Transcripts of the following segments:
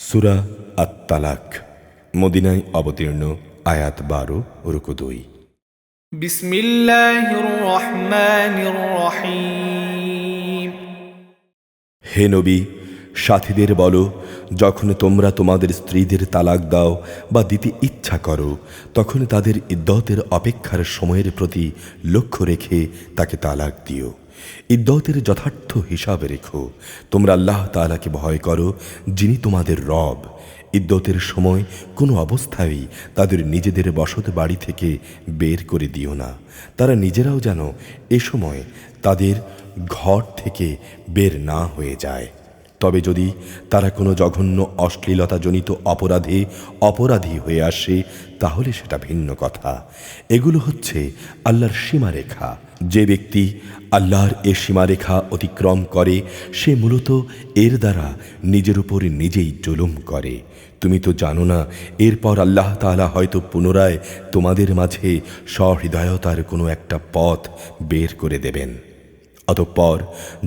সূরা আত-তালাক মদিনায় অবতীর্ণ। আয়াত 12 রুকু 2। বিসমিল্লাহির রহমানির রহিম। হে নবী, সাথীদের বলো, যখন তোমরা তোমাদের স্ত্রীদের তালাক দাও বা দিতে ইচ্ছা করো, তখন তাদের ইদ্দতের অপেক্ষার সময়ের প্রতি লক্ষ্য রেখে তাকে তালাক দিও। ইদ্দতের যথার্থ হিসাবে রেখো। তোমরা আল্লাহ তাআলাকে ভয় করো, যিনি তোমাদের রব। ইদ্দতের সময় কোনো অবস্থায়ই তাদের নিজেদের বসত বাড়ি থেকে বের করে দিও না। তারা নিজেরাও যেন এ সময় তাদের ঘর থেকে বের না হয়ে যায়। তবে যদি তারা কোনো জঘন্য অশ্লীলতাজনিত অপরাধী হয়ে আসে, তাহলে সেটা ভিন্ন কথা। এগুলো হচ্ছে আল্লাহর সীমারেখা। যে ব্যক্তি আল্লাহর এ সীমারেখা অতিক্রম করে, সে মূলত এর দ্বারা নিজের উপর নিজেই জুলুম করে। তুমি তো জানো না, এরপর আল্লাহ তাআলা হয়তো পুনরায় তোমাদের মাঝে সহৃদয়তার কোনো একটা পথ বের করে দেবেন। অতঃপর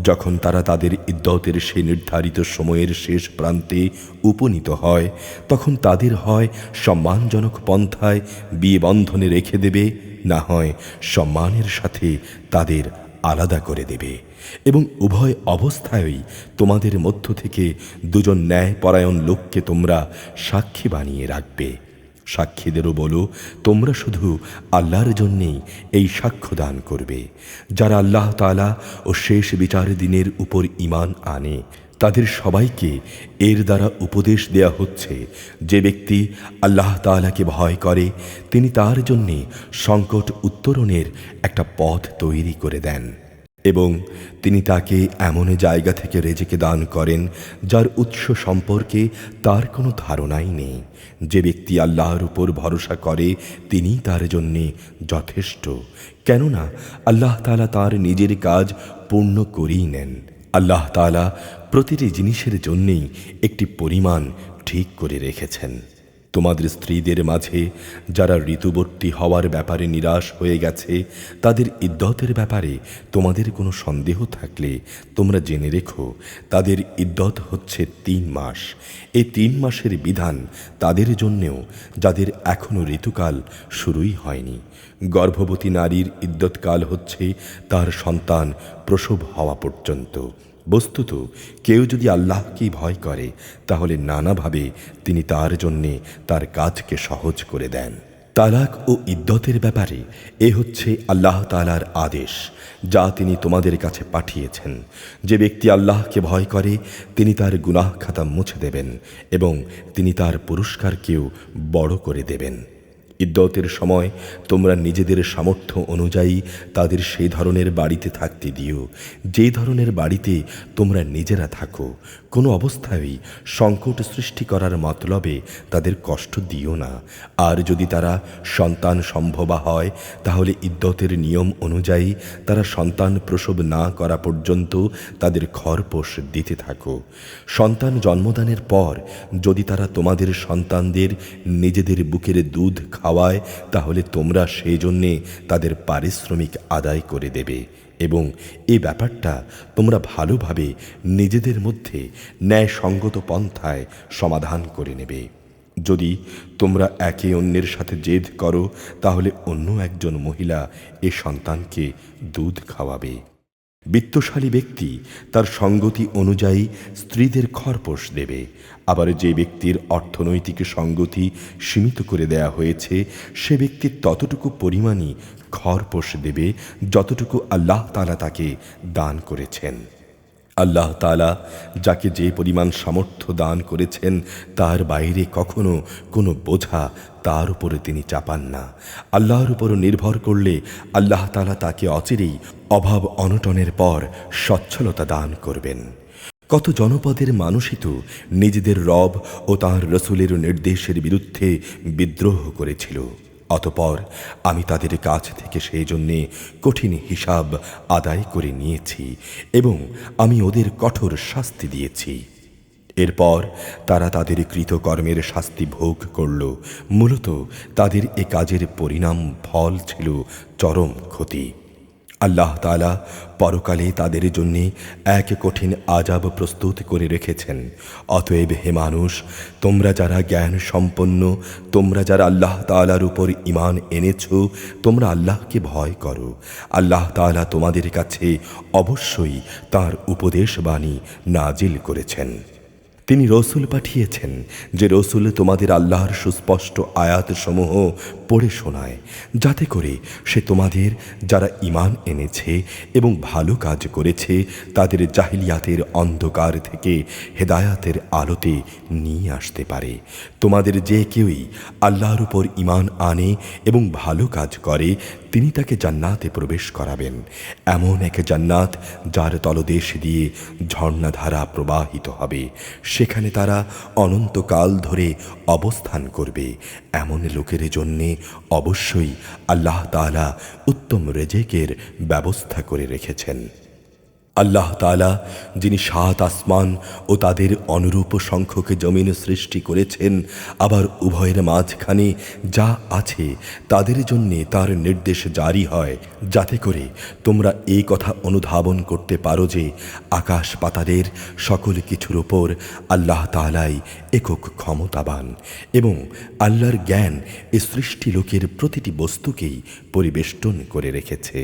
যখন তারা তাদের ইদ্দতের সে নির্ধারিত সময়ের শেষ প্রান্তে উপনীত হয়, তখন তাদের হয় সম্মানজনক পন্থায় বিয়ে বন্ধনে রেখে দেবে, না হয় সম্মানের সাথে তাদের আলাদা করে দেবে। এবং উভয় অবস্থায়ই তোমাদের মধ্য থেকে দুজন ন্যায়পরায়ণ লোককে তোমরা সাক্ষী বানিয়ে রাখবে। সাক্ষীদেরও বলো, তোমরা শুধু আল্লাহর জন্যেই এই সাক্ষ্য দান করবে। যারা আল্লাহ তাআলা ও শেষ বিচার দিনের উপর ঈমান আনে, তাদের সবাইকে এর দ্বারা উপদেশ দেয়া হচ্ছে, যে ব্যক্তি আল্লাহ তাআলাকে ভয় করে, তিনি তার জন্যে সংকট উত্তরণের একটা পথ তৈরি করে দেন এবং তিনি তাকে এমন জায়গা থেকে রেজেকে দান করেন যার উৎস সম্পর্কে তার কোনো ধারণাই নেই। যে ব্যক্তি আল্লাহর উপর ভরসা করে, তিনি তার জন্যে যথেষ্ট, কেননা আল্লাহ তাআলা তার নিজের কাজ পূর্ণ করেই নেন। আল্লাহ তাআলা প্রতিটি জিনিসের জন্যেই একটি পরিমাণ ঠিক করে রেখেছেন। তোমাদের স্ত্রীদের মাঝে যারা ঋতুবর্তী হওয়ার ব্যাপারে নিরাশ হয়ে গেছে, তাদের ইদ্দতের ব্যাপারে তোমাদের কোনো সন্দেহ থাকলে তোমরা জেনে রেখো, তাদের ইদ্দত হচ্ছে 3 মাস। এই 3 মাসের বিধান তাদের জন্যেও যাদের এখনও ঋতুকাল শুরুই হয়নি। গর্ভবতী নারীর ইদ্দতকাল হচ্ছে তার সন্তান প্রসব হওয়া পর্যন্ত। বস্তুত কেউ যদি আল্লাহকেই ভয় করে, তাহলে নানাভাবে তিনি তার জন্যে তার কাজকে সহজ করে দেন। তালাক ও ইদ্দতের ব্যাপারে এ হচ্ছে আল্লাহ তাআলার আদেশ, যা তিনি তোমাদের কাছে পাঠিয়েছেন। যে ব্যক্তি আল্লাহকে ভয় করে, তিনি তার গুনাহ খাতা মুছে দেবেন এবং তিনি তার পুরস্কারকেও বড় করে দেবেন। ইদ্দতের সময় তোমরা নিজেদের সামর্থ্য অনুযায়ী তাদের সেই ধরনের বাড়িতে থাকতে দিও, যে ধরনের বাড়িতে তোমরা নিজেরা থাকো। কোনো অবস্থায়ই সংকট সৃষ্টি করার মতলবে তাদের কষ্ট দিও না। আর যদি তারা সন্তান সম্ভবা হয়, তাহলে ইদ্দতের নিয়ম অনুযায়ী তারা সন্তান প্রসব না করা পর্যন্ত তাদের খরপোশ দিতে থাকো। সন্তান জন্মদানের পর যদি তারা তোমাদের সন্তানদের নিজেদের বুকের দুধ খাওয়ায়, তাহলে তোমরা সেই জন্যে তাদের পারিশ্রমিক আদায় করে দেবে এবং এই ব্যাপারটা তোমরা ভালোভাবে নিজেদের মধ্যে ন্যায়সঙ্গত পন্থায় সমাধান করে নেবে। যদি তোমরা একে অন্যের সাথে জেদ করো, তাহলে অন্য একজন মহিলা এ সন্তানকে দুধ খাওয়াবে। বিত্তশালী ব্যক্তি তার সঙ্গতি অনুযায়ী স্ত্রীদের খরপোশ দেবে। আবার যে ব্যক্তির অর্থনৈতিক সঙ্গতি সীমিত করে দেয়া হয়েছে, সে ব্যক্তি ততটুকু পরিমাণই খরপোশ দেবে যতটুকু আল্লাহ তাআলা তাকে দান করেছেন। আল্লাহ তাআলা যাকে যে পরিমাণ সামর্থ্য দান করেছেন, তার বাইরে কখনো কোনো বোঝা তার উপরে তিনি চাপান না। আল্লাহর উপর নির্ভর করলে আল্লাহ তাআলা তাকে অচিরেই অভাব অনটনের পর সচ্ছলতা দান করবেন। কত জনপদের মানুষই তো নিজেদের রব ও তাঁর রসূলের নির্দেশের বিরুদ্ধে বিদ্রোহ করেছিল। অতঃপর আমি তাদের কাছ থেকে সেই জন্যে কঠিন হিসাব আদায় করে নিয়েছি এবং আমি ওদের কঠোর শাস্তি দিয়েছি। এরপর তারা তাদের কৃতকর্মের শাস্তি ভোগ করল। মূলত তাদের এ কাজের পরিণাম ফল ছিল চরম ক্ষতি। আল্লাহ তাআলা পরকালে তাদের জন্য এক কঠিন আযাব প্রস্তুত করে রেখেছেন। অতএব হে মানুষ, তোমরা যারা জ্ঞান সম্পন্ন, তোমরা যারা আল্লাহ তাআলার উপর ঈমান এনেছো, তোমরা আল্লাহকে ভয় করো। আল্লাহ তাআলা তোমাদের কাছে অবশ্যই তার উপদেশ বাণী নাজিল করেছেন। তিনি রসুল পাঠিয়েছেন, যে রসুল তোমাদের আল্লাহর সুস্পষ্ট আয়াতসমূহ পড়ে শোনায়, যাতে করে সে তোমাদের যারা ঈমান এনেছে এবং ভালো কাজ করেছে তাদের জাহিলিয়াতের অন্ধকার থেকে হেদায়াতের আলোতে নিয়ে আসতে পারে। তোমাদের যে কেউই আল্লাহর উপর ঈমান আনে এবং ভালো কাজ করে, তিনি তাকে জান্নাতে প্রবেশ করাবেন, এমন এক জান্নাত যার তলদেশ দিয়ে ঝর্ণাধারা প্রবাহিত হবে। সেখানে তারা অনন্তকাল ধরে অবস্থান করবে। এমন লোকের জন্যে অবশ্যই আল্লাহ তাআলা উত্তম রেজেকের ব্যবস্থা করে রেখেছেন। আল্লাহ তাআলা যিনি ৭ আসমান ও তাদের অনুরূপ সংখ্যক জমিন সৃষ্টি করেছেন, আবার উভয়ের মাঝখানে যা আছে তাদের জন্যে তার নির্দেশ জারি হয়, যাতে করে তোমরা এই কথা অনুধাবন করতে পারো যে আকাশ পাতালের সকল কিছুর ওপর আল্লাহ তাআলাই একক ক্ষমতাবান এবং আল্লাহর জ্ঞান এ সৃষ্টি লোকের প্রতিটি বস্তুকেই পরিবেষ্টন করে রেখেছে।